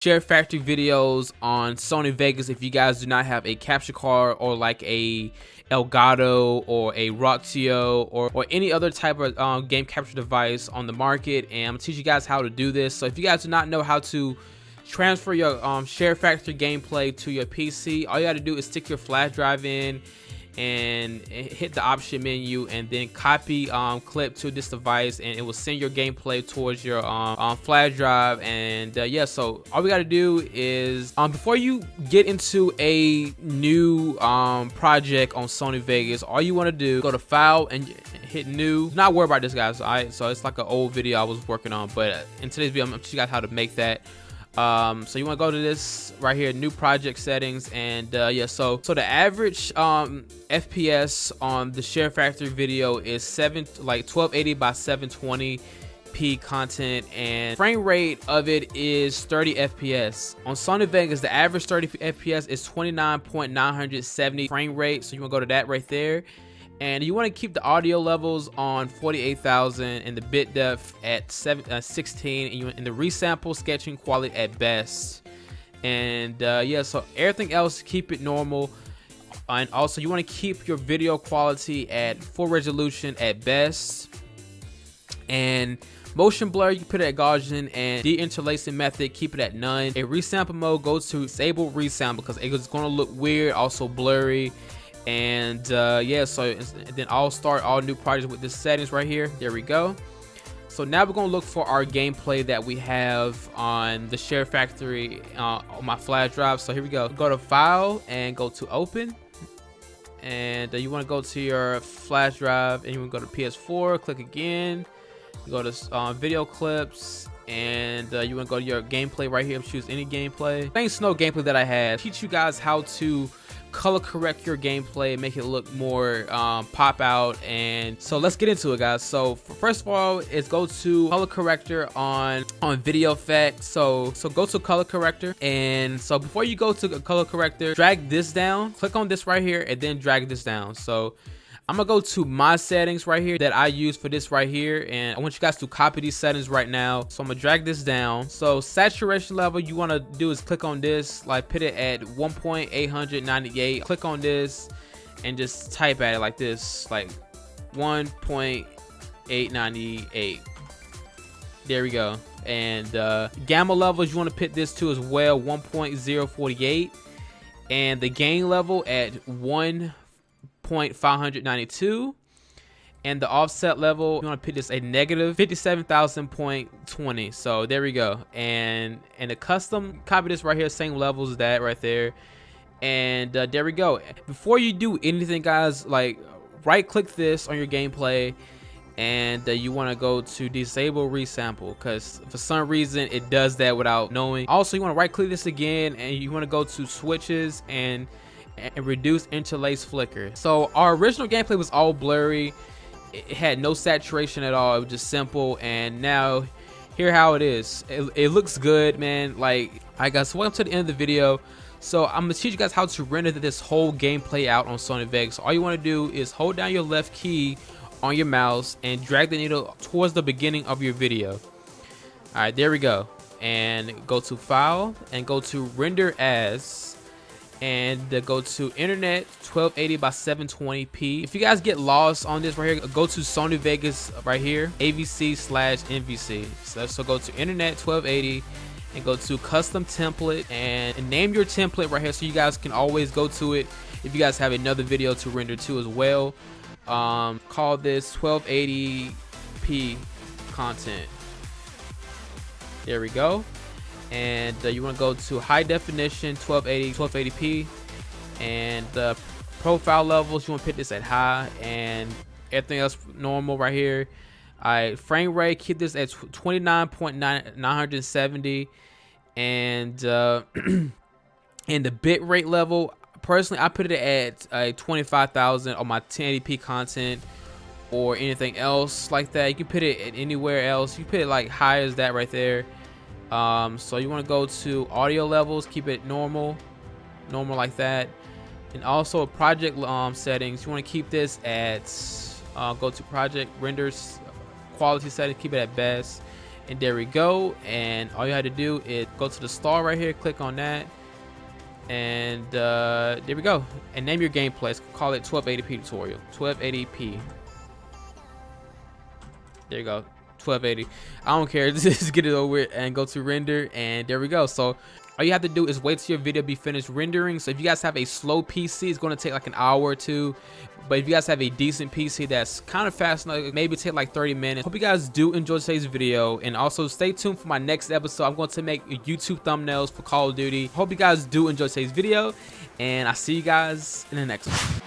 share factory videos on Sony Vegas if you guys do not have a capture card or like a Elgato or a Roxio or any other type of game capture device on the market. And I'm gonna teach you guys how to do this. So if you guys do not know how to transfer your share factory gameplay to your PC, all you gotta do is stick your flash drive in and hit the option menu and then copy clip to this device, and it will send your gameplay towards your flash drive. And yeah, so all we got to do is before you get into a new project on Sony Vegas, all you want to do, go to file and hit new. Not worry about this, guys. So it's like an old video I was working on, but in today's video I'm gonna teach you guys how to make that. So you want to go to this right here, new project settings, and yeah, so the average FPS on the share factory video is 1280 by 720p content, and frame rate of it is 30 FPS. On Sony Vegas, the average 30 FPS is 29.970 frame rate, so you want to go to that right there. And you want to keep the audio levels on 48,000 and the bit depth at 16, and the resample sketching quality at best. And yeah, so everything else, keep it normal. And also you want to keep your video quality at full resolution at best. And motion blur, you can put it at Gaussian, and de-interlacing method, keep it at none. A resample mode, go to disable resample because it's going to look weird, also blurry. And yeah, so then I'll start all new projects with this settings right here. There we go. So now we're gonna look for our gameplay that we have on the share factory on my flash drive. So here we go. Go to file and go to open, and you want to go to your flash drive and you want to go to PS4, click again, you go to video clips, and you want to go to your gameplay right here, choose any gameplay. Same Snow gameplay that I had. Teach you guys how to color correct your gameplay, make it look more pop out. And so let's get into it, guys. So first of all is go to color corrector on video effects. So go to color corrector, and so before you go to color corrector, drag this down, click on this right here, and then drag this down. So I'm gonna go to my settings right here that I use for this right here, and I want you guys to copy these settings right now. So I'm gonna drag this down. So saturation level, you want to do is click on this, like put it at 1.898. Click on this and just type at it like this, like 1.898. there we go. And gamma levels, you want to put this to as well, 1.048, and the gain level at 1.592, and the offset level, you want to put this a negative 57,000.20. so there we go. And the custom, copy this right here, same levels as that right there. And there we go. Before you do anything, guys, like right click this on your gameplay, and you want to go to disable resample, because for some reason it does that without knowing. Also, you want to right click this again, and you want to go to switches and reduce interlace flicker. So our original gameplay was all blurry, it had no saturation at all, it was just simple. And now here how it is, it looks good, man. Like, alright guys, so welcome to the end of the video. So I'm gonna teach you guys how to render this whole gameplay out on Sony Vegas. All you want to do is hold down your left key on your mouse and drag the needle towards the beginning of your video. Alright, there we go. And go to file and go to render as, and go to internet 1280 by 720p. If you guys get lost on this right here, go to Sony Vegas right here, AVC/NVC. So go to internet 1280 and go to custom template, and name your template right here so you guys can always go to it if you guys have another video to render to as well. Call this 1280p content. There we go. And you want to go to high definition 1280p, and the profile levels, you want to put this at high, and everything else normal right here. Alright, frame rate, keep this at 29.970, and and the bit rate level, personally I put it at 25,000 on my 1080p content or anything else like that. You can put it at anywhere else, you put it like high as that right there. So you want to go to audio levels, keep it normal like that. And also project settings, you want to keep this at go to project renders quality setting, keep it at best. And there we go. And all you had to do is go to the star right here, click on that, and there we go. And name your gameplay. Call it 1280p tutorial. 1280p. There you go. 1280. I don't care. Just get it over with and go to render, and there we go. So all you have to do is wait till your video be finished rendering. So if you guys have a slow PC, it's going to take like an hour or two. But if you guys have a decent PC that's kind of fast, like maybe take like 30 minutes. Hope you guys do enjoy today's video, and also stay tuned for my next episode. I'm going to make YouTube thumbnails for Call of Duty. Hope you guys do enjoy today's video, and I'll see you guys in the next one.